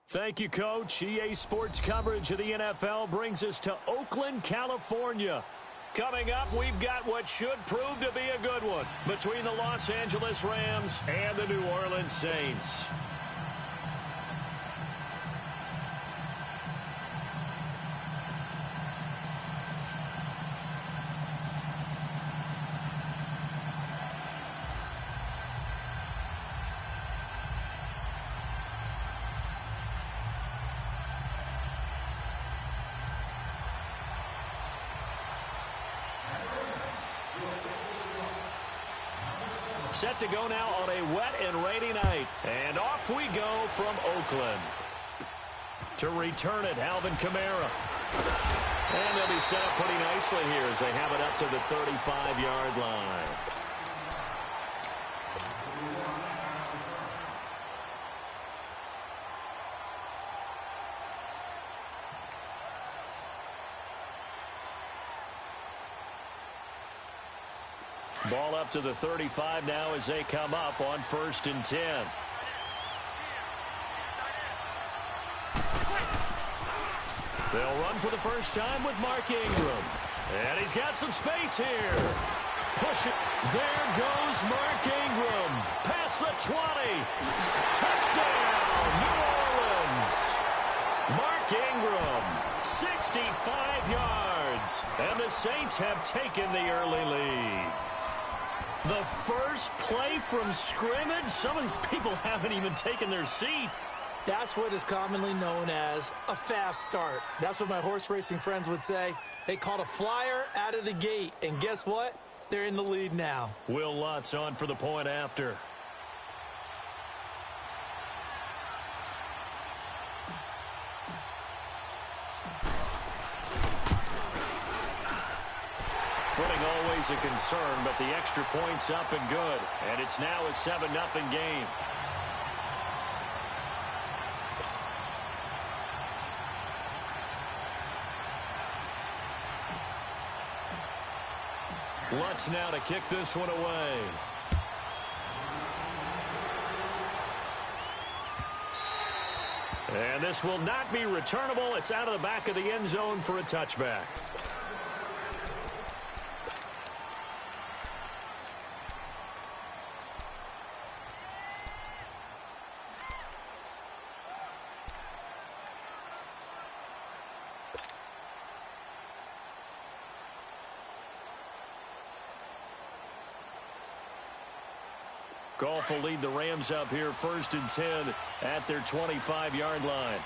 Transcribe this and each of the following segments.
Thank you, Coach. EA Sports coverage of the NFL brings us to Oakland, California. Coming up, we've got what should prove to be a good one between the Los Angeles Rams and the New Orleans Saints. Set to go now on a wet and rainy night. And off we go from Oakland. To return it, Alvin Kamara. And they'll be set up pretty nicely here as they have it up to the 35-yard line. Ball up to the 35 now as they come up on 1st and 10. They'll run for the first time with Mark Ingram. And he's got some space here. Push it. There goes Mark Ingram. Past the 20. Touchdown, New Orleans. Mark Ingram, 65 yards. And the Saints have taken the early lead. The first play from scrimmage? Some of these people haven't even taken their seat. That's what is commonly known as a fast start. That's what my horse racing friends would say. They caught a flyer out of the gate, and guess what? They're in the lead now. Will Lutz on for the point after. Footing always a concern, but the extra point's up and good. And it's now a 7-0 game. Lutz now to kick this one away. And this will not be returnable. It's out of the back of the end zone for a touchback. Goff will lead the Rams up here 1st and 10 at their 25-yard line.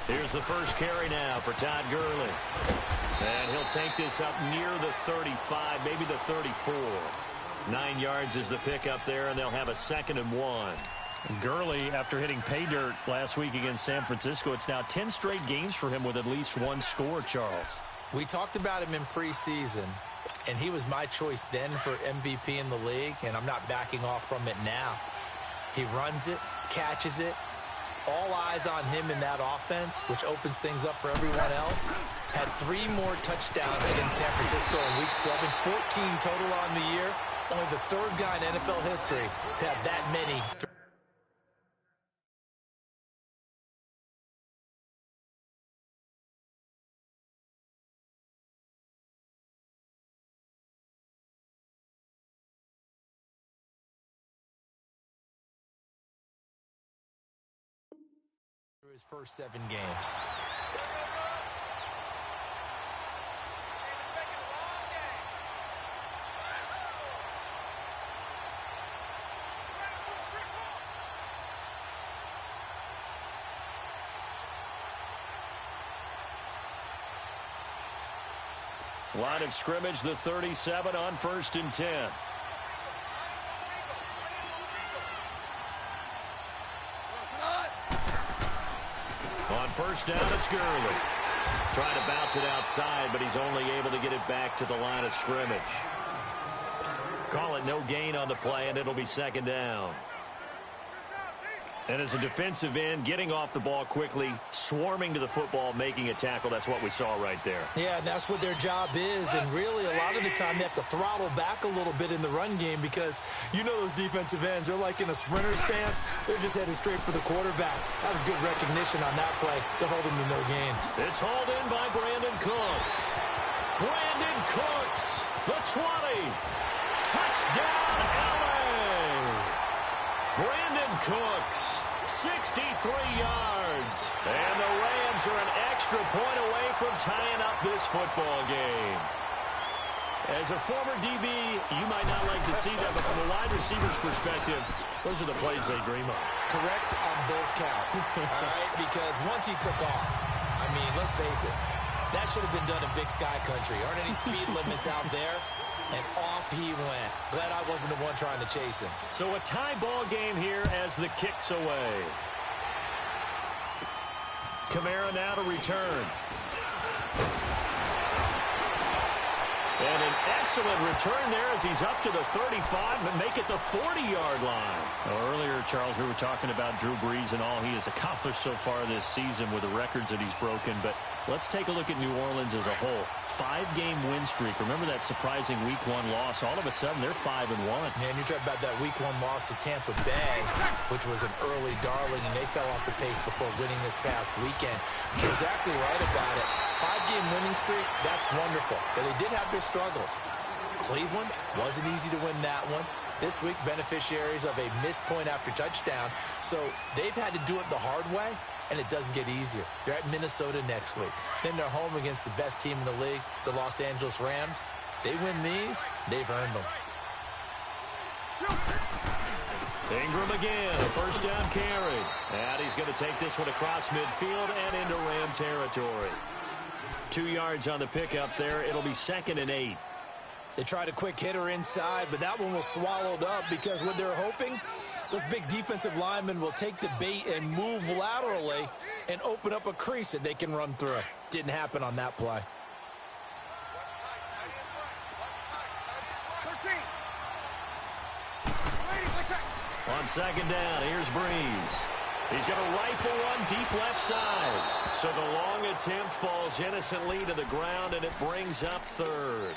Here's the first carry now for Todd Gurley. And he'll take this up near the 35, maybe the 34. 9 yards is the pickup there, and they'll have a 2nd and 1. Gurley, after hitting pay dirt last week against San Francisco, it's now 10 straight games for him with at least one score, Charles. We talked about him in preseason, and he was my choice then for MVP in the league, and I'm not backing off from it now. He runs it, catches it. All eyes on him in that offense, which opens things up for everyone else. Had 3 more touchdowns against San Francisco in Week 7, 14 total on the year. Only the 3rd guy in NFL history to have that many. His first 7 games. Line of scrimmage, the 37 on 1st and 10. On 1st down, it's Gurley. Trying to bounce it outside, but he's only able to get it back to the line of scrimmage. Call it no gain on the play, and it'll be 2nd down. And as a defensive end, getting off the ball quickly, swarming to the football, making a tackle, that's what we saw right there. Yeah, and that's what their job is. And really, a lot of the time, they have to throttle back a little bit in the run game because you know those defensive ends, they're like in a sprinter stance. They're just headed straight for the quarterback. That was good recognition on that play to hold them to no gains. It's hauled in by Brandon Cooks. Brandon Cooks, the 20. Touchdown, LA. Brandon Cooks, 63 yards. And the Rams are an extra point away from tying up this football game. As a former DB, you might not like to see that, but from a wide receiver's perspective, those are the plays they dream of. Correct on both counts, all right? Because once he took off, I mean, let's face it, that should have been done in Big Sky Country. Aren't any speed limits out there? And off he went. Glad I wasn't the one trying to chase him. So a tie ball game here as the kick's away. Kamara now to return. And an excellent return there as he's up to the 35 and make it the 40-yard line. Well, earlier, Charles, we were talking about Drew Brees and all he has accomplished so far this season with the records that he's broken. But let's take a look at New Orleans as a whole. 5-game win streak. Remember that surprising Week 1 loss? All of a sudden, they're 5-1. Man, you're talking about that Week 1 loss to Tampa Bay, which was an early darling, and they fell off the pace before winning this past weekend. But you're exactly right about it. 5-game winning streak, that's wonderful. But they did have their struggles. Cleveland, wasn't easy to win that one. This week, beneficiaries of a missed point after touchdown. So they've had to do it the hard way, and it doesn't get easier. They're at Minnesota next week. Then they're home against the best team in the league, the Los Angeles Rams. They win these, they've earned them. Ingram again, a first down carry. And he's going to take this one across midfield and into Ram territory. 2 yards on the pickup there. It'll be 2nd and 8. They tried a quick hitter inside, but that one was swallowed up because what they're hoping, those big defensive linemen will take the bait and move laterally and open up a crease that they can run through. Didn't happen on that play. On 2nd down, here's Breeze. He's going to rifle one deep left side. So the long attempt falls innocently to the ground, and it brings up 3rd.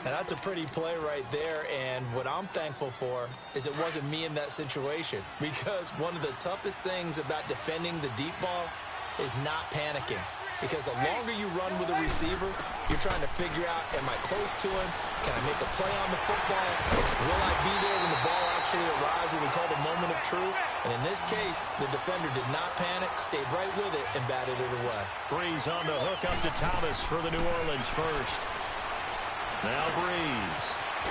Now, that's a pretty play right there, and what I'm thankful for is it wasn't me in that situation, because one of the toughest things about defending the deep ball is not panicking, because the longer you run with a receiver, you're trying to figure out, am I close to him? Can I make a play on the football? Will I be there when the ball actually arrives, what we call the moment of truth? And in this case, the defender did not panic, stayed right with it, and batted it away. Breeze on the hook up to Thomas for the New Orleans first. Now Breeze.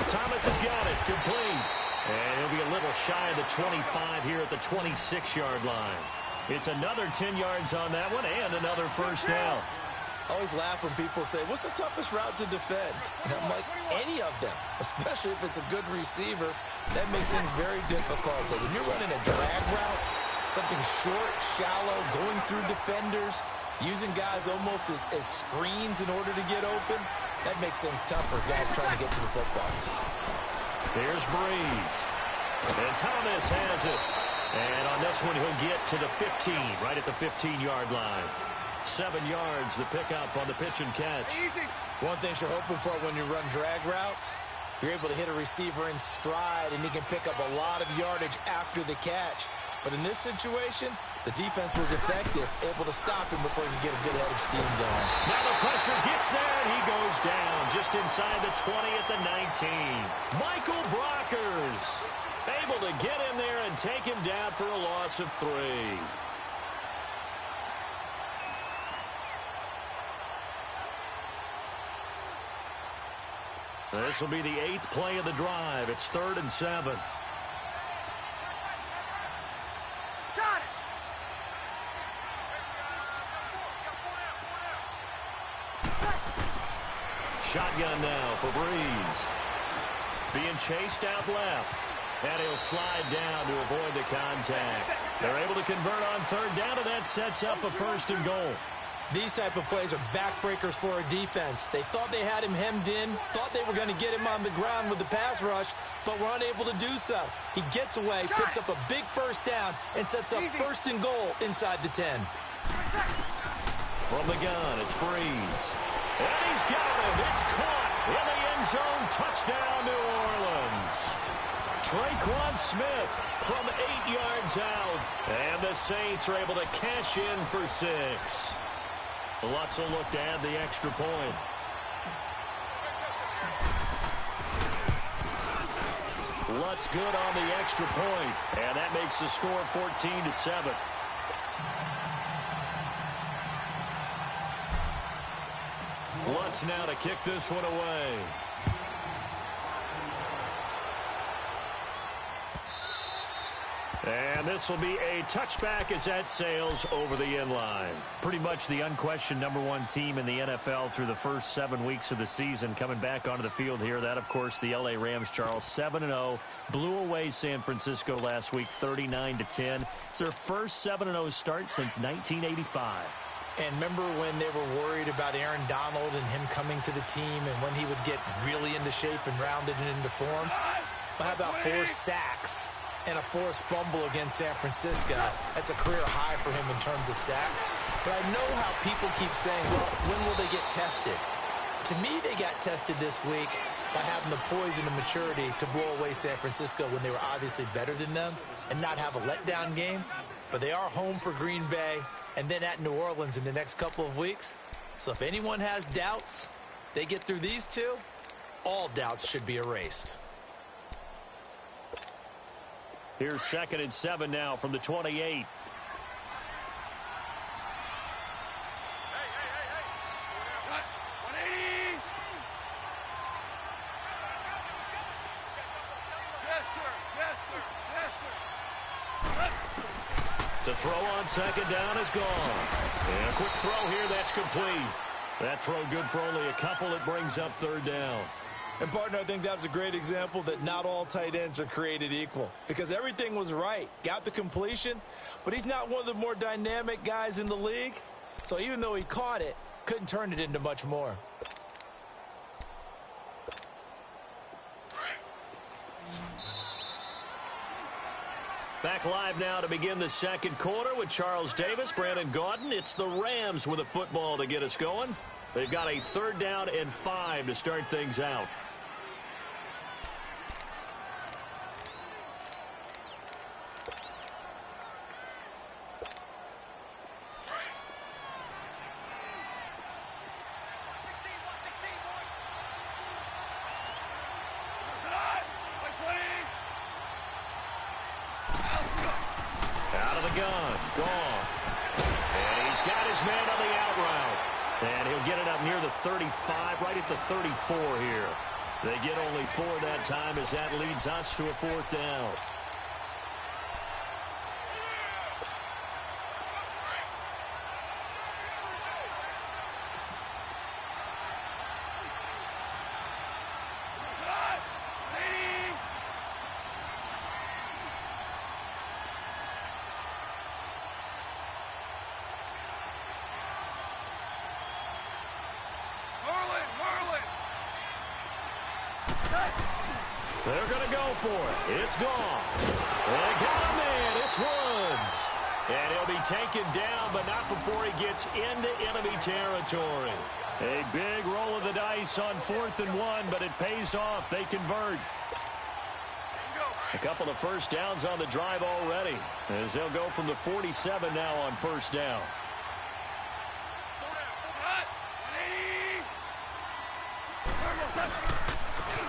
Thomas has got it. Complete. And he'll be a little shy of the 25 here at the 26-yard line. It's another 10 yards on that one and another first down. I always laugh when people say, what's the toughest route to defend? And I'm like, any of them, especially if it's a good receiver. That makes things very difficult. But when you're running a drag route, something short, shallow, going through defenders, using guys almost as screens in order to get open, that makes things tough for guys trying to get to the football. Here's Breeze. And Thomas has it. And on this one, he'll get to the 15, right at the 15-yard line. 7 yards, the pickup on the pitch and catch. One thing you're hoping for when you run drag routes, you're able to hit a receiver in stride, and he can pick up a lot of yardage after the catch. But in this situation, the defense was effective, able to stop him before he could get a good head of steam going. Now the pressure gets there, and he goes down just inside the 20 at the 19. Michael Brockers able to get in there and take him down for a loss of 3. This will be the 8th play of the drive. It's 3rd and 7. Shotgun now for Breeze. Being chased out left. And he'll slide down to avoid the contact. They're able to convert on 3rd down, and that sets up a 1st and goal. These type of plays are backbreakers for a defense. They thought they had him hemmed in, thought they were going to get him on the ground with the pass rush, but were unable to do so. He gets away, picks up a big first down, and sets up first and goal inside the 10. From the gun, it's Prez. And he's got it. It's caught in the end zone. Touchdown, New Orleans. Traquan Smith from 8 yards out. And the Saints are able to cash in for 6. Lutz will look to add the extra point. Lutz good on the extra point. And that makes the score 14-7. Lutz now to kick this one away. And this will be a touchback as that sails over the end line. Pretty much the unquestioned #1 team in the NFL through the first 7 weeks of the season. Coming back onto the field here, that, of course, the L.A. Rams, Charles, 7-0. Blew away San Francisco last week, 39-10. It's their first 7-0 start since 1985. And remember when they were worried about Aaron Donald and him coming to the team and when he would get really into shape and rounded and into form? Well, how about 4 sacks and a forced fumble against San Francisco? That's a career high for him in terms of sacks. But I know how people keep saying, well, when will they get tested? To me, they got tested this week by having the poise and the maturity to blow away San Francisco when they were obviously better than them and not have a letdown game. But they are home for Green Bay and then at New Orleans in the next couple of weeks. So if anyone has doubts, they get through these two, all doubts should be erased. Here's 2nd and 7 now from the 28. To throw on 2nd down is gone. And a quick throw here, that's complete. That throw good for only a couple. It brings up 3rd down. And, partner, I think that was a great example that not all tight ends are created equal. Because everything was right. Got the completion, but he's not one of the more dynamic guys in the league. So even though he caught it, couldn't turn it into much more. Back live now to begin the 2nd quarter with Charles Davis, Brandon Gaudin. It's the Rams with a football to get us going. They've got a 3rd down and 5 to start things out. Goff. And he's got his man on the out route. And he'll get it up near the 35, right at the 34 here. They get only 4 that time as that leads us to a 4th down. They're going to go for it. It's gone. They got him in. It's Woods. And he'll be taken down, but not before he gets into enemy territory. A big roll of the dice on 4th and 1, but it pays off. They convert. A couple of first downs on the drive already, as they'll go from the 47 now on 1st down.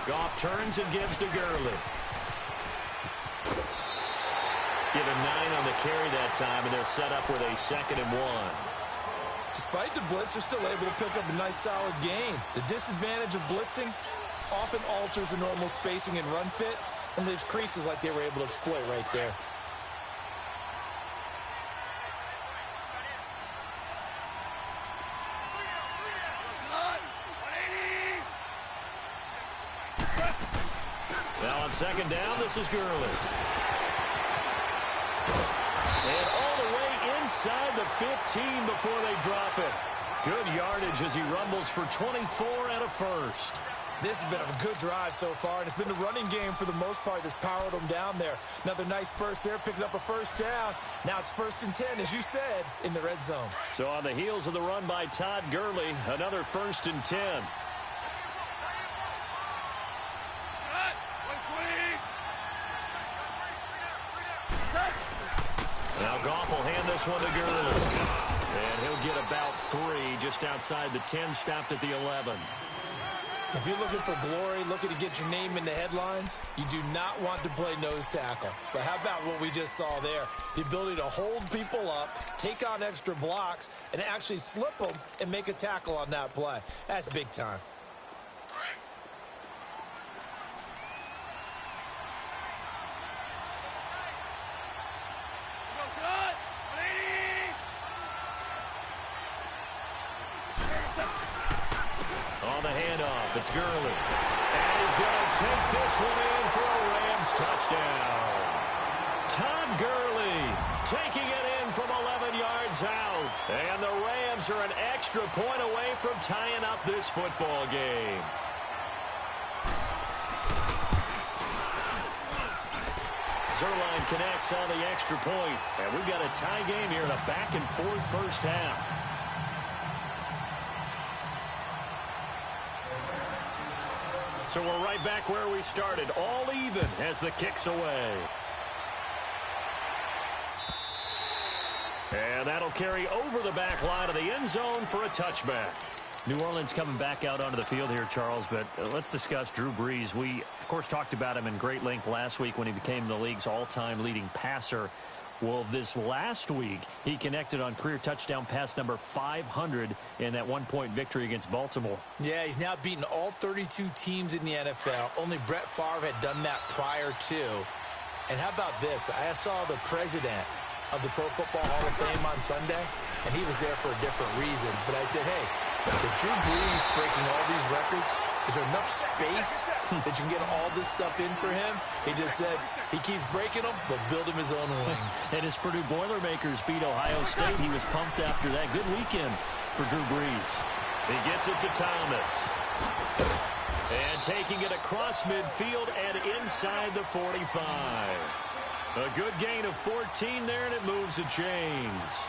Goff turns and gives to Gurley. Give him 9 on the carry that time, and they're set up with a 2nd and 1. Despite the blitz, they're still able to pick up a nice solid gain. The disadvantage of blitzing often alters the normal spacing and run fits, and leaves creases like they were able to exploit right there. Now on 2nd down, this is Gurley. And all the way inside the 15 before they drop it. Good yardage as he rumbles for 24 and a first. This has been a good drive so far, and it's been the running game for the most part that's powered them down there. Another nice burst there, picking up a first down. Now it's 1st and 10, as you said, in the red zone. So on the heels of the run by Todd Gurley, another 1st and 10. Now Goff will hand this one to Gurley. And he'll get about 3 just outside the 10, stopped at the 11. If you're looking for glory, looking to get your name in the headlines, you do not want to play nose tackle. But how about what we just saw there? The ability to hold people up, take on extra blocks, and actually slip them and make a tackle on that play. That's big time. On the handoff, it's Gurley. And he's going to take this one in for a Rams touchdown. Todd Gurley taking it in from 11 yards out. And the Rams are an extra point away from tying up this football game. Zerline connects on the extra point. And we've got a tie game here in a back-and-forth first half. So we're right back where we started, all even as the kick's away. And that'll carry over the back line of the end zone for a touchback. New Orleans coming back out onto the field here, Charles, but let's discuss Drew Brees. We, of course, talked about him in great length last week when he became the league's all-time leading passer. Well, this last week, he connected on career touchdown pass number 500 in that one-point victory against Baltimore. Yeah, he's now beaten all 32 teams in the NFL. Only Brett Favre had done that prior to. And how about this? I saw the president of the Pro Football Hall of Fame on Sunday, and he was there for a different reason. But I said, hey, if Drew Brees breaking all these records, is there enough space that you can get all this stuff in for him? He just said he keeps breaking them, but build him his own wing. And his Purdue Boilermakers beat Ohio State. He was pumped after that. Good weekend for Drew Brees. He gets it to Thomas. And taking it across midfield and inside the 45. A good gain of 14 there, and it moves the chains.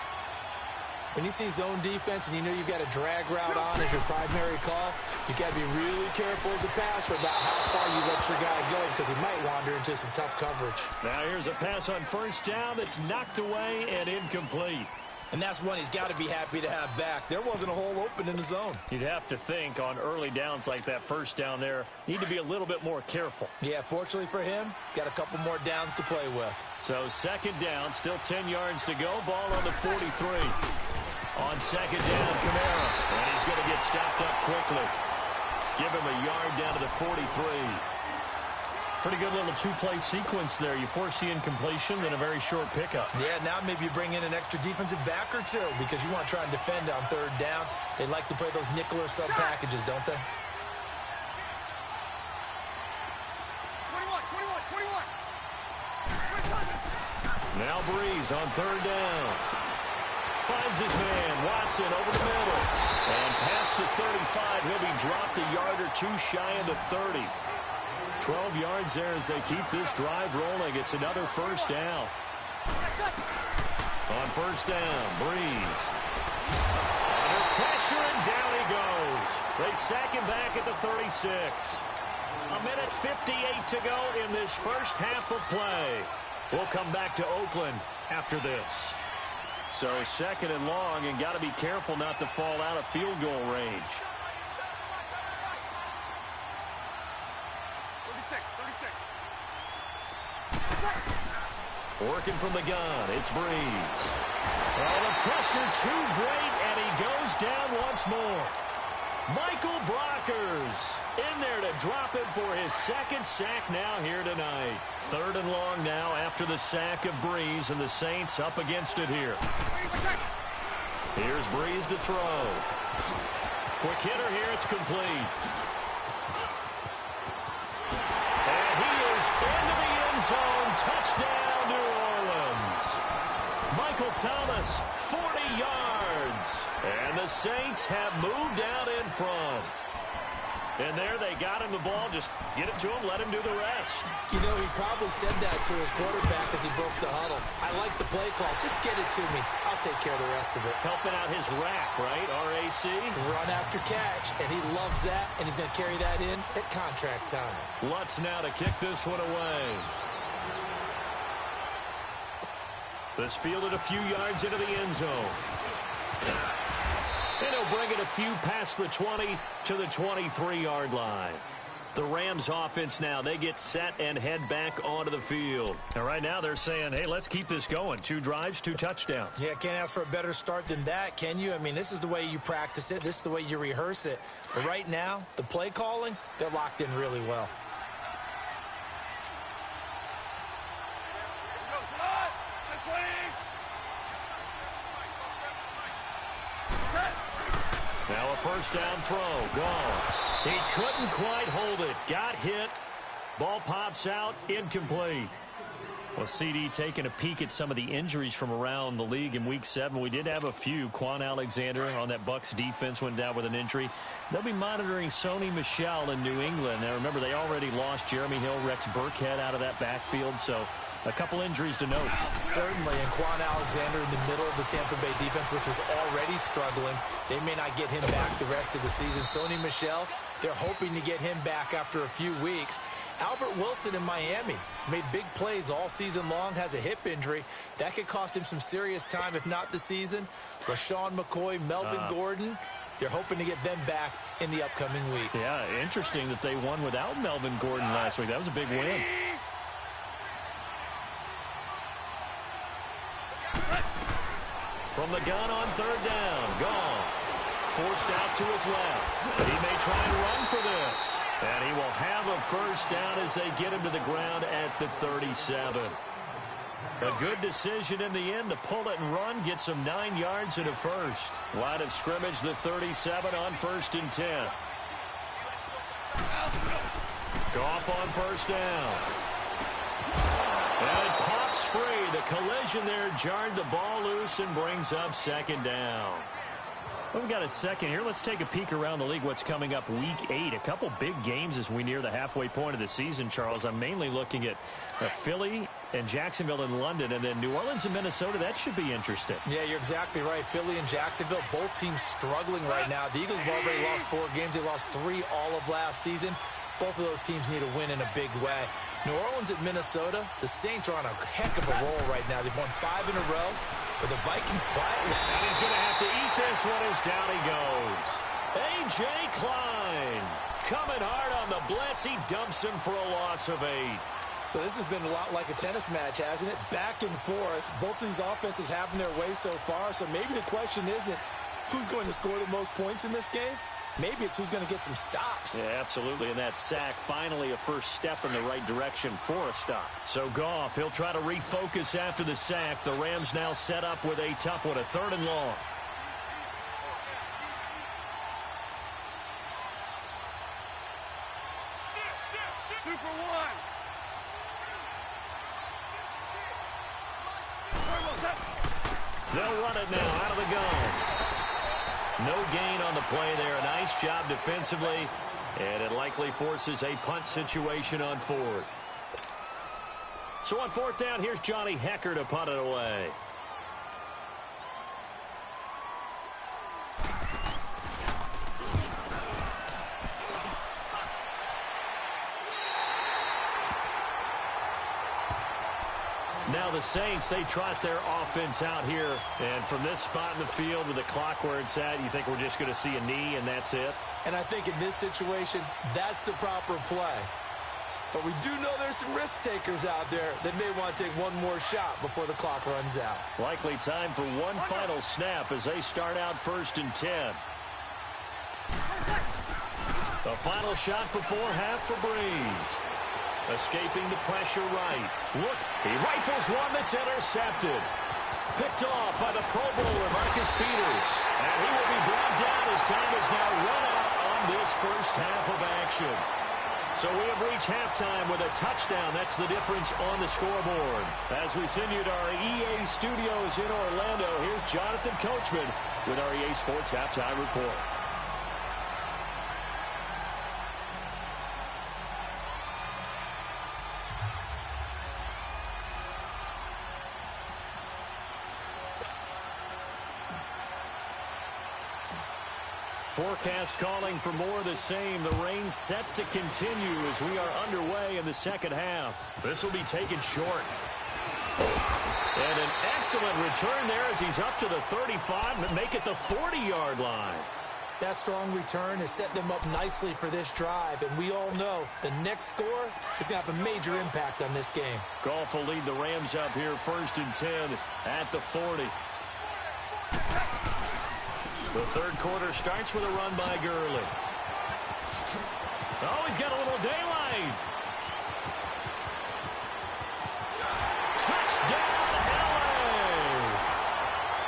When you see zone defense and you know you've got a drag route on as your primary call, you got to be really careful as a passer about how far you let your guy go because he might wander into some tough coverage. Now here's a pass on first down that's knocked away and incomplete. And that's one he's got to be happy to have back. There wasn't a hole open in the zone. You'd have to think on early downs like that first down there, need to be a little bit more careful. Yeah, fortunately for him, got a couple more downs to play with. So second down, still 10 yards to go. Ball on the 43. On second down, Kamara. And he's going to get stopped up quickly. Give him a yard down to the 43. Pretty good little two-play sequence there. You force the incompletion, then a very short pickup. Yeah, now maybe you bring in an extra defensive back or two because you want to try and defend on third down. They like to play those nickel or sub packages, don't they? 21. Now Brees on third down. Finds his man, Watson, over the middle. And past the 35, he'll be dropped a yard or two shy of the 30. 12 yards there as they keep this drive rolling. It's another first down. On first down, Brees. Under pressure, and down he goes. They sack him back at the 36. A minute 58 to go in this first half of play. We'll come back to Oakland after this. So second and long, and got to be careful not to fall out of field goal range. 36. Working from the gun, it's Brees. Oh, the pressure too great, and he goes down once more. Michael Brockers in there to drop it for his second sack now here tonight. Third and long now after the sack of Brees, and the Saints up against it here. Here's Brees to throw. Quick hitter here, it's complete. And he is into the end zone. Touchdown, New Orleans. Michael Michael Thomas, 40 yards. And the Saints have moved out in front. And there they got him the ball. Just get it to him, let him do the rest. You know, he probably said that to his quarterback as he broke the huddle. I like the play call. Just get it to me. I'll take care of the rest of it. Helping out his rack, right? RAC. Run after catch, and he loves that, and he's going to carry that in at contract time. Lutz now to kick this one away. This fielded a few yards into the end zone. And he'll bring it a few past the 20 to the 23-yard line. The Rams offense now, they get set and head back onto the field. And right now they're saying, hey, let's keep this going. 2 drives, 2 touchdowns. Yeah, can't ask for a better start than that, can you? I mean, this is the way you practice it. This is the way you rehearse it. But right now, the play calling, they're locked in really well. Now a first down throw, gone. He couldn't quite hold it. Got hit. Ball pops out, incomplete. Well, CD taking a peek at some of the injuries from around the league in Week 7. We did have a few. Quan Alexander on that Bucs defense went down with an injury. They'll be monitoring Sony Michel in New England. Now, remember, they already lost Jeremy Hill, Rex Burkhead out of that backfield, so a couple injuries to note. Certainly, and Quan Alexander in the middle of the Tampa Bay defense, which was already struggling. They may not get him back the rest of the season. Sony Michel, they're hoping to get him back after a few weeks. Albert Wilson in Miami has made big plays all season long, has a hip injury. That could cost him some serious time, if not the season. LaShawn McCoy, Melvin Gordon, they're hoping to get them back in the upcoming weeks. Yeah, interesting that they won without Melvin Gordon last week. That was a big win. From the gun on third down, gone. Forced out to his left. He may try and run for this. And he will have a first down as they get him to the ground at the 37. A good decision in the end to pull it and run, get some 9 yards and a first. Line of scrimmage, the 37 on 1st and 10. Goff on first down. And it pops free. The collision there jarred the ball loose and brings up 2nd down. Well, we've got a second here. Let's take a peek around the league. What's coming up Week 8? A couple big games as we near the halfway point of the season, Charles. I'm mainly looking at Philly and Jacksonville and London, and then New Orleans and Minnesota. That should be interesting. Yeah, you're exactly right. Philly and Jacksonville, both teams struggling right now. The Eagles have already lost 4 games. They lost 3 all of last season. Both of those teams need a win in a big way. New Orleans at Minnesota, the Saints are on a heck of a roll right now. They've won 5 in a row. But the Vikings quietly. And he's going to have to eat this one as down he goes. A.J. Klein coming hard on the blitz. He dumps him for a loss of 8. So this has been a lot like a tennis match, hasn't it? Back and forth. Both of these offenses having their way so far. So maybe the question isn't who's going to score the most points in this game. Maybe it's who's going to get some stops. Yeah, absolutely. And that sack, finally a first step in the right direction for a stop. So Goff, he'll try to refocus after the sack. The Rams now set up with a tough one, a 3rd and long. They'll run it now out of the gun. No gain on the play there. A nice job defensively. And it likely forces a punt situation on 4th. So on 4th down, here's Johnny Hecker to punt it away. Now the Saints, they trot their offense out here. And from this spot in the field with the clock where it's at, you think we're just going to see a knee and that's it? And I think in this situation, that's the proper play. But we do know there's some risk takers out there that may want to take one more shot before the clock runs out. Likely time for one final snap as they start out 1st and 10. The final shot before half for Breeze. Escaping the pressure right. Look, he rifles one that's intercepted. Picked off by the Pro Bowler, Marcus Peters. And he will be brought down as time is now run out on this first half of action. So we have reached halftime with a touchdown. That's the difference on the scoreboard. As we send you to our EA studios in Orlando, here's Jonathan Coachman with our EA Sports Halftime Report. Forecast calling for more of the same. The rain set to continue as we are underway in the second half. This will be taken short. And an excellent return there as he's up to the 35 and make it the 40-yard line. That strong return has set them up nicely for this drive, and we all know the next score is going to have a major impact on this game. Goff will lead the Rams up here 1st and 10 at the 40. The third quarter starts with a run by Gurley. Oh, he's got a little daylight. Touchdown, LA!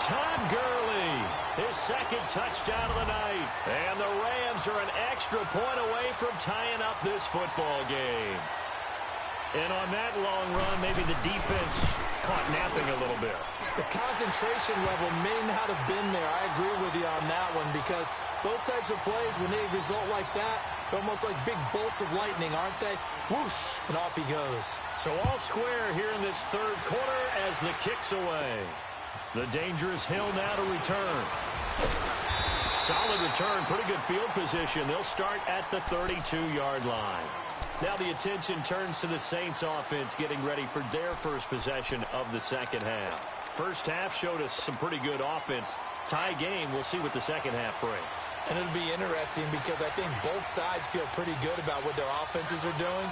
Todd Gurley, his second touchdown of the night. And the Rams are an extra point away from tying up this football game. And on that long run, maybe the defense caught napping a little bit. The concentration level may not have been there. I agree with you on that one because those types of plays, when they result like that, they're almost like big bolts of lightning, aren't they? Whoosh, and off he goes. So all square here in this third quarter as the kick's away. The dangerous Hill now to return. Solid return, pretty good field position. They'll start at the 32-yard line. Now the attention turns to the Saints offense getting ready for their first possession of the second half. First half showed us some pretty good offense. Tie game, we'll see what the second half brings. And it'll be interesting because I think both sides feel pretty good about what their offenses are doing.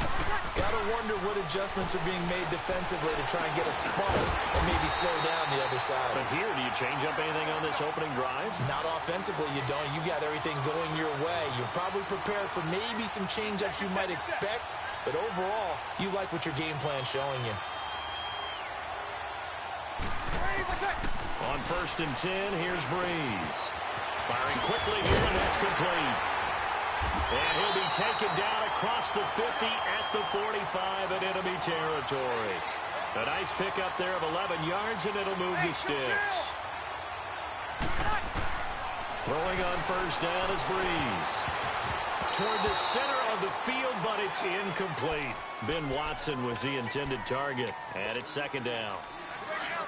Got to wonder what adjustments are being made defensively to try and get a spark and maybe slow down the other side. But here, do you change up anything on this opening drive? Not offensively, you don't. You got everything going your way. You're probably prepared for maybe some change-ups you might expect, but overall, you like what your game plan's showing you. On 1st and 10, here's Prez. Firing quickly here, and that's complete. And he'll be taken down across the 50 at the 45 in enemy territory. A nice pickup there of 11 yards, and it'll move the sticks. Throwing on 1st down is Prez. Toward the center of the field, but it's incomplete. Ben Watson was the intended target, and it's 2nd down.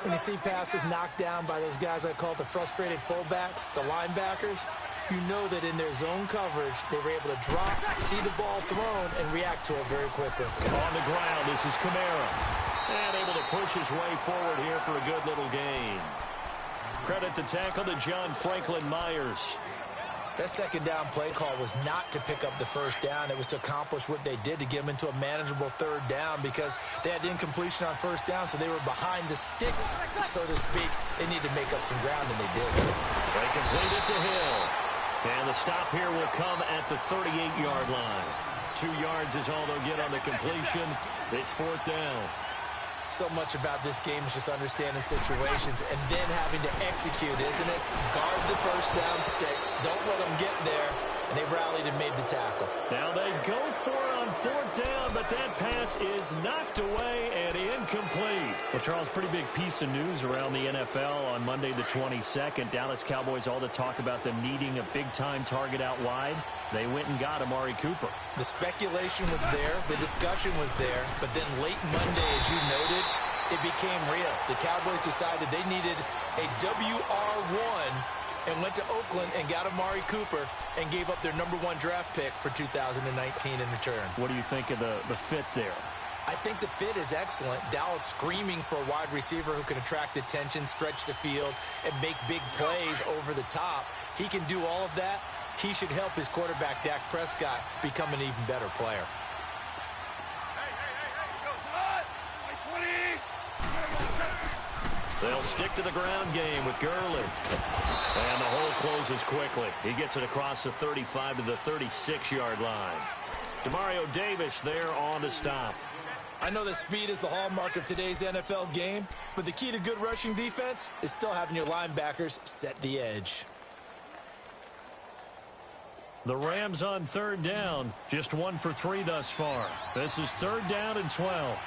When you see passes knocked down by those guys I call the frustrated fullbacks, the linebackers, you know that in their zone coverage, they were able to drop, see the ball thrown, and react to it very quickly. On the ground, this is Kamara. And able to push his way forward here for a good little gain. Credit the tackle to John Franklin Myers. That 2nd down play call was not to pick up the 1st down. It was to accomplish what they did to get them into a manageable 3rd down because they had incompletion on 1st down, so they were behind the sticks, so to speak. They needed to make up some ground, and they did. They complete it to Hill. And the stop here will come at the 38-yard line. 2 yards is all they'll get on the completion. It's 4th down. So much about this game is just understanding situations and then having to execute, isn't it? Guard the 1st down sticks. Don't let them get there. And they rallied and made the tackle. Now they go for it on 4th down, but that pass is knocked away and incomplete. Well, Charles, pretty big piece of news around the NFL on Monday the 22nd. Dallas Cowboys, all the talk about them needing a big-time target out wide. They went and got Amari Cooper. The speculation was there. The discussion was there. But then late Monday, as you noted, it became real. The Cowboys decided they needed a WR1 and went to Oakland and got Amari Cooper and gave up their #1 draft pick for 2019 in return. What do you think of the fit there? I think the fit is excellent. Dallas screaming for a wide receiver who can attract attention, stretch the field, and make big plays over the top. He can do all of that. He should help his quarterback, Dak Prescott, become an even better player. They'll stick to the ground game with Gurley. And the hole closes quickly. He gets it across the 35 to the 36-yard line. Demario Davis there on the stop. I know that speed is the hallmark of today's NFL game, but the key to good rushing defense is still having your linebackers set the edge. The Rams on third down, just 1 for 3 thus far. This is 3rd down and 12.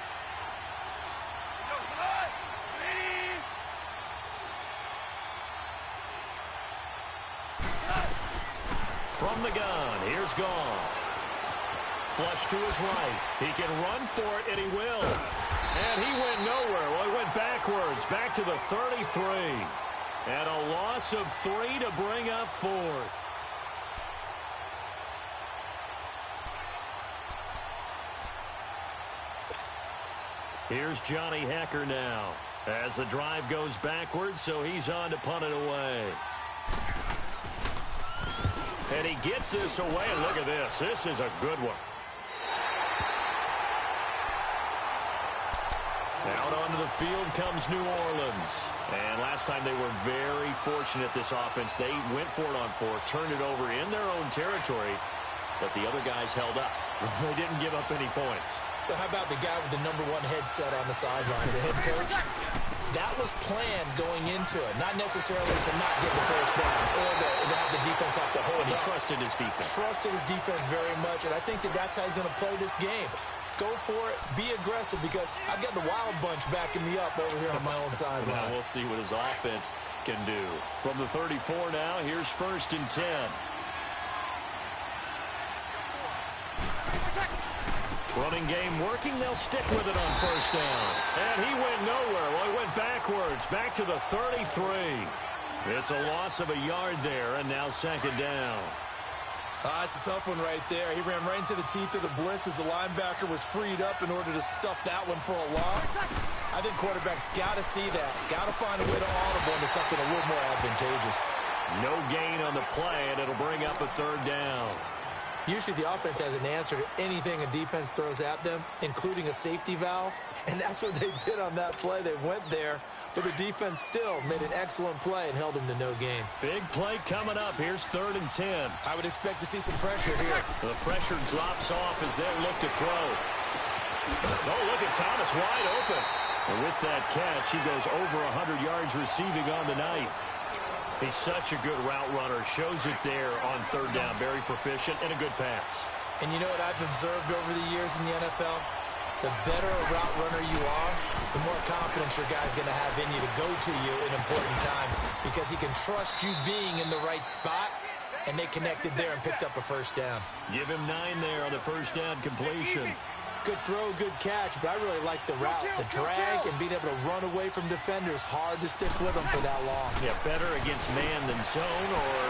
From the gun, here's Goff. Flush to his right. He can run for it, and he will. And he went nowhere. Well, he went backwards, back to the 33. And a loss of 3 to bring up 4th. Here's Johnny Hecker now as the drive goes backwards, so he's on to punt it away. And he gets this away, and look at this. This is a good one. Out onto the field comes New Orleans. And last time they were very fortunate, this offense. They went for it on 4, turned it over in their own territory, but the other guys held up. They didn't give up any points. So how about the guy with the #1 headset on the sidelines, the head coach? That was planned going into it, not necessarily to not get the first down or to have the defense have to hold. And he trusted his defense. Trusted his defense very much, and I think that's how he's going to play this game. Go for it, be aggressive, because I've got the wild bunch backing me up over here on my own sideline. Now we'll see what his offense can do. From the 34 now, here's 1st and 10. Running game working. They'll stick with it on 1st down. And he went nowhere. Well, he went backwards, back to the 33. It's a loss of a yard there, and now 2nd down. It's a tough one right there. He ran right into the teeth of the blitz as the linebacker was freed up in order to stuff that one for a loss. I think quarterbacks got to see that. Got to find a way to audible into something a little more advantageous. No gain on the play, and it'll bring up a 3rd down. Usually the offense has an answer to anything a defense throws at them, including a safety valve. And that's what they did on that play. They went there, but the defense still made an excellent play and held them to no gain. Big play coming up. Here's 3rd and 10. I would expect to see some pressure here. The pressure drops off as they'll look to throw. Oh, look at Thomas wide open. And with that catch, he goes over 100 yards receiving on the night. He's such a good route runner. Shows it there on 3rd down. Very proficient and a good pass. And you know what I've observed over the years in the NFL? The better a route runner you are, the more confidence your guy's going to have in you to go to you in important times, because he can trust you being in the right spot, and they connected there and picked up a 1st down. Give him 9 there on the 1st down completion. Good throw, good catch, but I really like the route. The drag and being able to run away from defenders, hard to stick with them for that long. Yeah, better against man than zone, or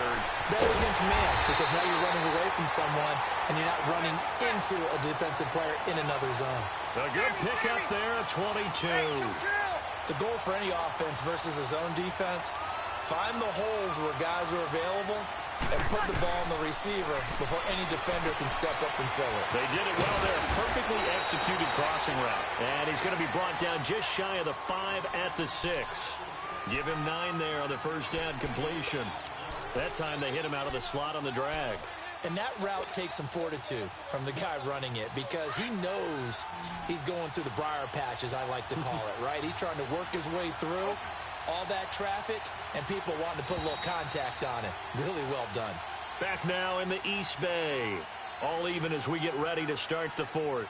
better against man, because now you're running away from someone and you're not running into a defensive player in another zone. A good pickup there at 22. The goal for any offense versus a zone defense, find the holes where guys are available and put the ball in the receiver before any defender can step up and fill it. They did it well there. Perfectly executed crossing route. And he's going to be brought down just shy of the 5 at the 6. Give him 9 there on the 1st down completion. That time they hit him out of the slot on the drag. And that route takes some fortitude from the guy running it, because he knows he's going through the briar patch, as I like to call it, right? He's trying to work his way through all that traffic and people wanting to put a little contact on it. Really well done. Back now in the East Bay. All even as we get ready to start the 4th.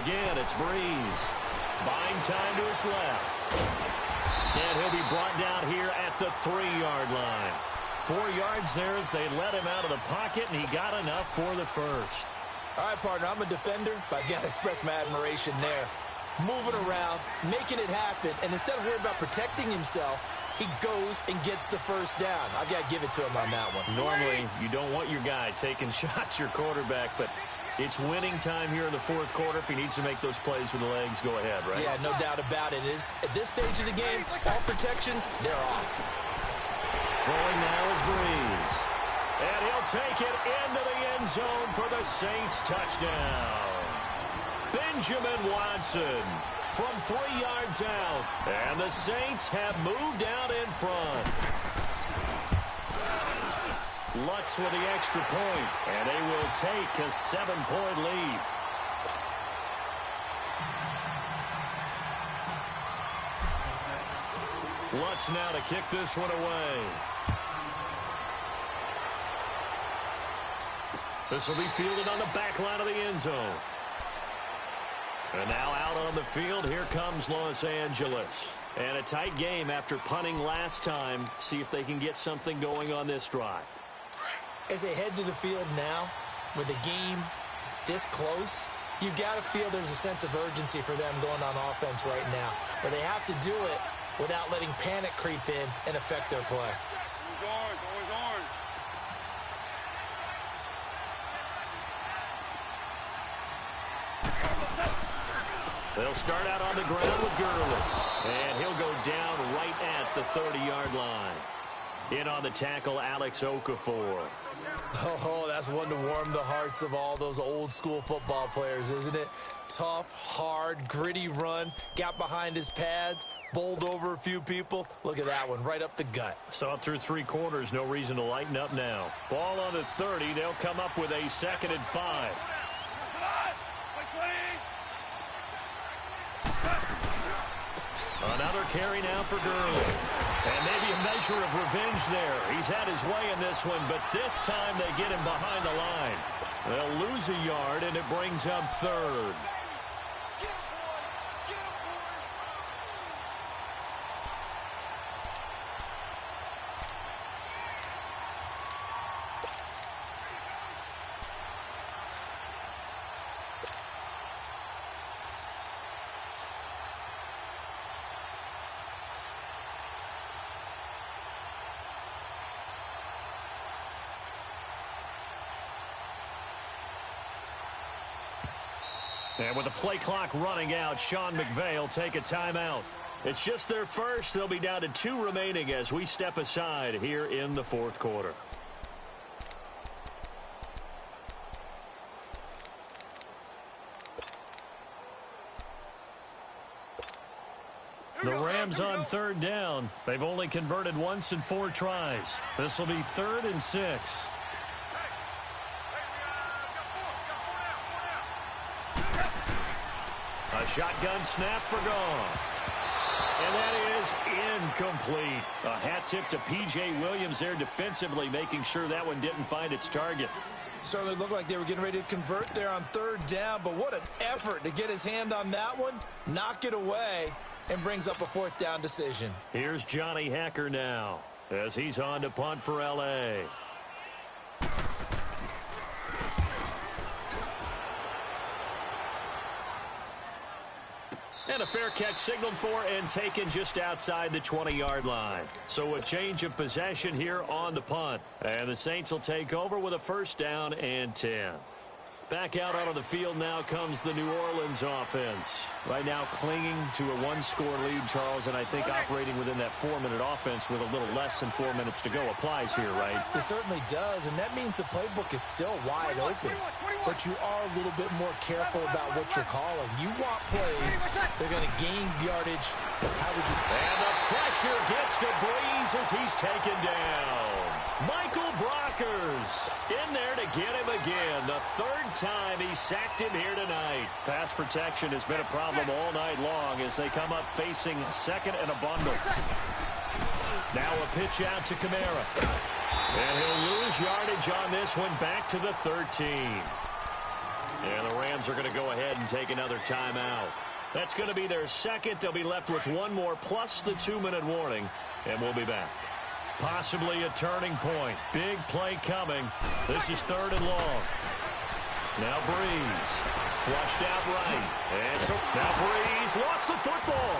Again, it's Breeze. Buying time to his left. And he'll be brought down here at the 3-yard line. 4 yards there as they let him out of the pocket, and he got enough for the 1st. All right, partner, I'm a defender, but I've got to express my admiration there. Moving around, making it happen, and instead of worrying about protecting himself, he goes and gets the 1st down. I've got to give it to him on that one. Normally, you don't want your guy taking shots, your quarterback, but it's winning time here in the 4th quarter. If he needs to make those plays with the legs, go ahead, right? Yeah, no doubt about it. At this stage of the game, all protections, they're off. Throwing now is Breeze. And he'll take it into the end zone for the Saints touchdown. Benjamin Watson from 3 yards out. And the Saints have moved out in front. Lutz with the extra point, and they will take a 7-point lead. Lutz now to kick this one away. This will be fielded on the back line of the end zone. And now out on the field, here comes Los Angeles. And a tight game after punting last time. See if they can get something going on this drive. As they head to the field now, with the game this close, you've got to feel there's a sense of urgency for them going on offense right now. But they have to do it without letting panic creep in and affect their play. Orange. They'll start out on the ground with Gurley. And he'll go down right at the 30-yard line. In on the tackle, Alex Okafor. Oh, that's one to warm the hearts of all those old-school football players, isn't it? Tough, hard, gritty run. Got behind his pads, bowled over a few people. Look at that one, right up the gut. Saw it through 3 quarters. No reason to lighten up now. Ball on the 30. They'll come up with a 2nd and 5. Another carry now for Gurley. And maybe a measure of revenge there. He's had his way in this one, but this time they get him behind the line. They'll lose a yard, and it brings up 3rd. And with the play clock running out, Sean McVay will take a timeout. It's just their first. They'll be down to 2 remaining as we step aside here in the 4th quarter. The Rams on 3rd down. They've only converted once in 4 tries. This will be 3rd and 6. A shotgun snap for Goff. And that is incomplete. A hat tip to P.J. Williams there defensively, making sure that one didn't find its target. Certainly looked like they were getting ready to convert there on 3rd down, but what an effort to get his hand on that one, knock it away, and brings up a 4th down decision. Here's Johnny Hacker now as he's on to punt for L.A. And a fair catch signaled for and taken just outside the 20-yard line. So a change of possession here on the punt. And the Saints will take over with a 1st down and 10. Back out onto the field now comes the New Orleans offense. Right now clinging to a 1-score lead, Charles, and I think operating within that 4-minute offense with a little less than 4 minutes to go applies here, right? It certainly does, and that means the playbook is still wide open. But you are a little bit more careful about what you're calling. You want plays, they're going to gain yardage. How would you... And the pressure gets to Breeze as he's taken down. Michael Brockers in there to get him again. The 3rd time he sacked him here tonight. Pass protection has been a problem all night long as they come up facing 2nd and a bundle. Now a pitch out to Kamara. And he'll lose yardage on this one back to the 13. And the Rams are going to go ahead and take another timeout. That's going to be their 2nd. They'll be left with 1 more plus the 2-minute warning. And we'll be back. Possibly a turning point. Big play coming. This is 3rd and long. Now Breeze. Flushed out right. And so now Breeze lost the football.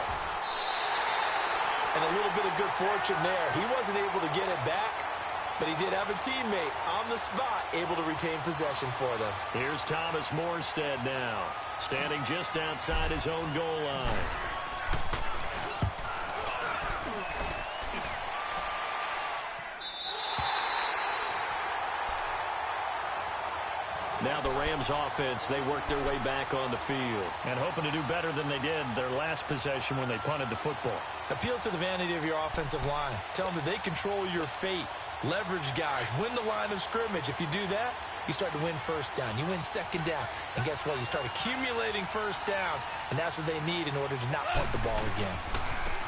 And a little bit of good fortune there. He wasn't able to get it back, but he did have a teammate on the spot able to retain possession for them. Here's Thomas Morstead now, standing just outside his own goal line. Now the Rams offense, they work their way back on the field. And hoping to do better than they did their last possession when they punted the football. Appeal to the vanity of your offensive line. Tell them that they control your fate. Leverage guys. Win the line of scrimmage. If you do that, you start to win first down. You win second down. And guess what? You start accumulating first downs. And that's what they need in order to not punt the ball again.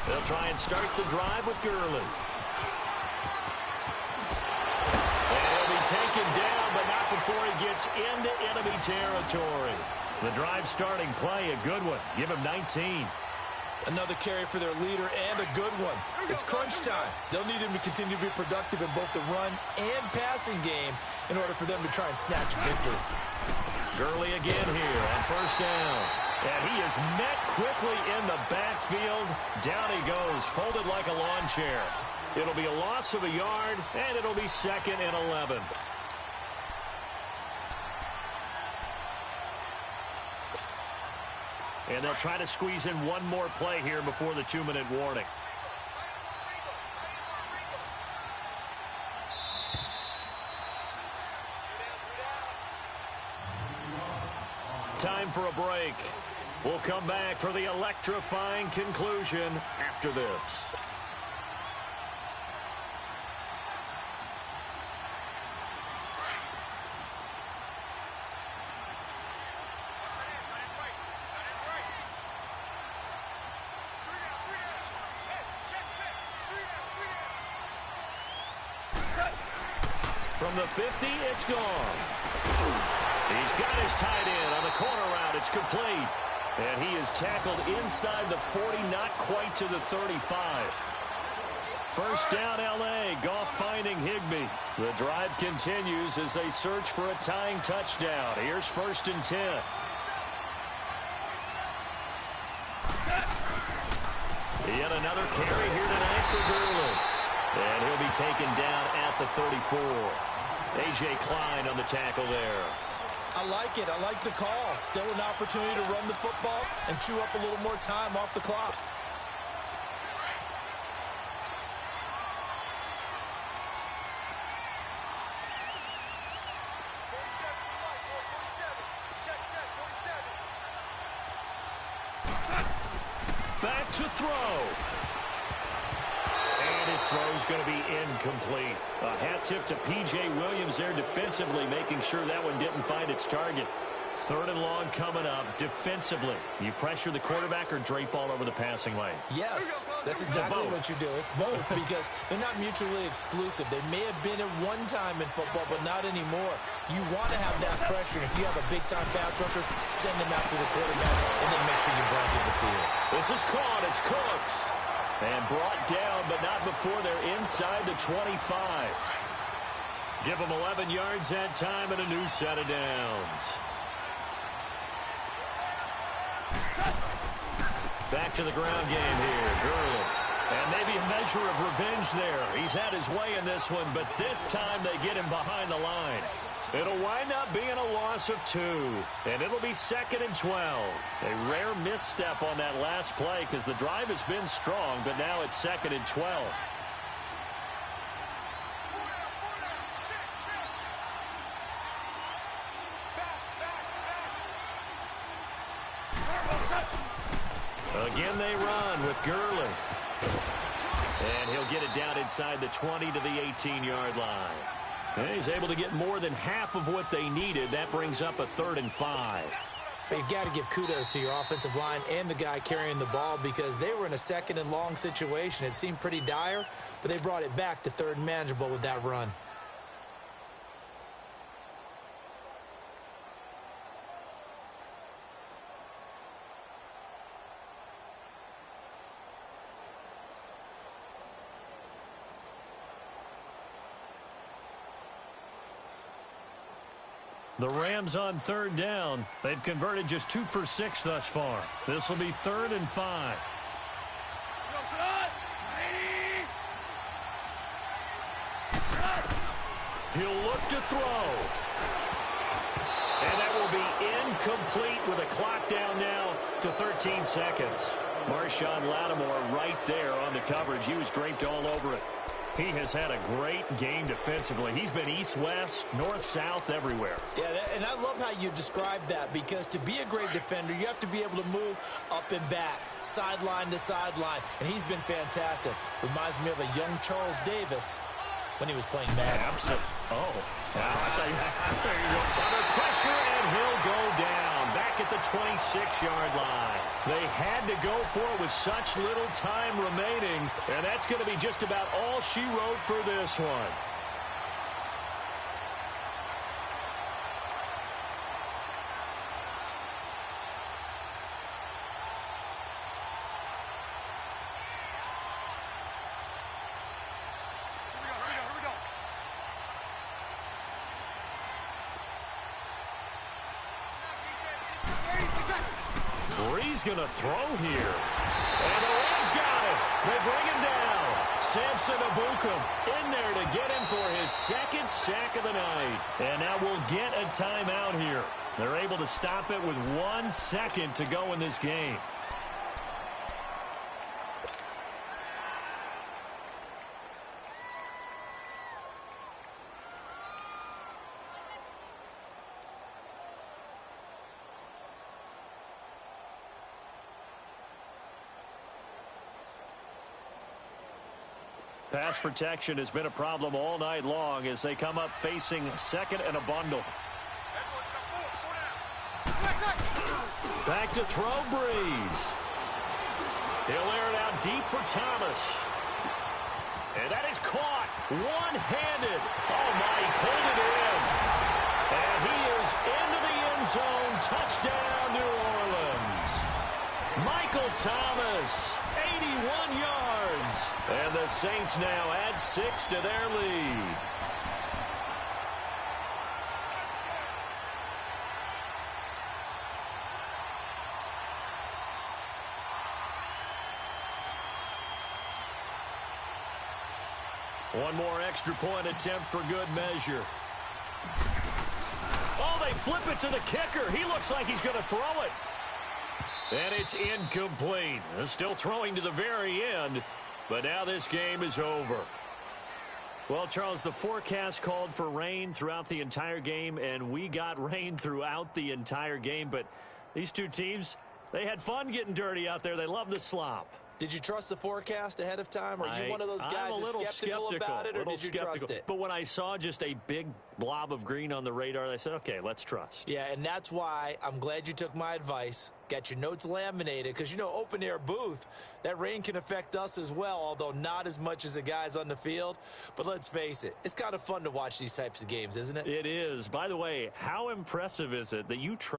They'll try and start the drive with Gurley. Taken down, but not before he gets into enemy territory. The drive starting play, a good one. Give him 19. Another carry for their leader and a good one. It's crunch time. They'll need him to continue to be productive in both the run and passing game in order for them to try and snatch a victory. Gurley again here on first down. And he is met quickly in the backfield. Down he goes, folded like a lawn chair. It'll be a loss of a yard, and it'll be 2nd and 11. And they'll try to squeeze in one more play here before the 2-minute warning. Time for a break. We'll come back for the electrifying conclusion after this. From the 50, it's gone. He's got his tight end on the corner route. It's complete. And he is tackled inside the 40, not quite to the 35. First down, L.A. Goff finding Higbee. The drive continues as they search for a tying touchdown. Here's 1st and 10. Yet another carry here tonight for Gurley. And he'll be taken down at the 34. A.J. Klein on the tackle there. I like it. I like the call. Still an opportunity to run the football and chew up a little more time off the clock. Back to throw. And his throw's going to be incomplete. A hat tip to P.J. Williams there defensively, making sure that one didn't find its target. 3rd and long coming up. Defensively, you pressure the quarterback or drape all over the passing lane? Yes, that's exactly what you do. It's both because they're not mutually exclusive. They may have been at one time in football, but not anymore. You want to have that pressure. If you have a big-time pass rusher, send him after the quarterback and then make sure you blanket the field. This is caught. It's Cooks. And brought down, but not before they're inside the 25. Give them 11 yards that time and a new set of downs. Back to the ground game here. Gurley. And maybe a measure of revenge there. He's had his way in this one, but this time they get him behind the line. It'll wind up being a loss of 2. And it'll be 2nd and 12. A rare misstep on that last play because the drive has been strong, but now it's 2nd and 12. Again they run with Gurley. And he'll get it down inside the 20 to the 18-yard line. And he's able to get more than half of what they needed. That brings up a 3rd and 5. You've got to give kudos to your offensive line and the guy carrying the ball because they were in a 2nd and long situation. It seemed pretty dire, but they brought it back to 3rd and manageable with that run. The Rams on 3rd down. They've converted just 2 for 6 thus far. This will be 3rd and 5. He'll look to throw. And that will be incomplete with a clock down now to 13 seconds. Marshawn Lattimore right there on the coverage. He was draped all over it. He has had a great game defensively. He's been east-west, north-south, everywhere. Yeah, and I love how you describe that, because to be a great defender, you have to be able to move up and back, sideline to sideline, and he's been fantastic. Reminds me of a young Charles Davis when he was playing Madden. Absolutely. Oh, wow. There you go. Under pressure, and he'll go down back at the 26-yard line. They had to go for it with such little time remaining, and that's going to be just about all she wrote for this one. Prez going to throw here. And the Rams got it. They bring him down. Samson Abukum in there to get him for his second sack of the night. And now we'll get a timeout here. They're able to stop it with 1 second to go in this game. Pass protection has been a problem all night long as they come up facing second and a bundle. Back to throw, Breeze. He'll air it out deep for Thomas. And that is caught one-handed. Oh, my, he pulled it in. And he is into the end zone. Touchdown, New Orleans. Michael Thomas, 81 yards. And the Saints now add 6 to their lead. One more extra point attempt for good measure. Oh, they flip it to the kicker. He looks like he's going to throw it. And it's incomplete. Still throwing to the very end. But now this game is over. Well, Charles, the forecast called for rain throughout the entire game, and we got rain throughout the entire game. But these two teams, they had fun getting dirty out there. They love the slop. Did you trust the forecast ahead of time? Are you one of those guys who's skeptical about it, or did you trust it? But when I saw just a big blob of green on the radar, I said, okay, let's trust. Yeah, and that's why I'm glad you took my advice. Got your notes laminated, because, you know, open-air booth, that rain can affect us as well, although not as much as the guys on the field. But let's face it, it's kind of fun to watch these types of games, isn't it? It is. By the way, how impressive is it that you trust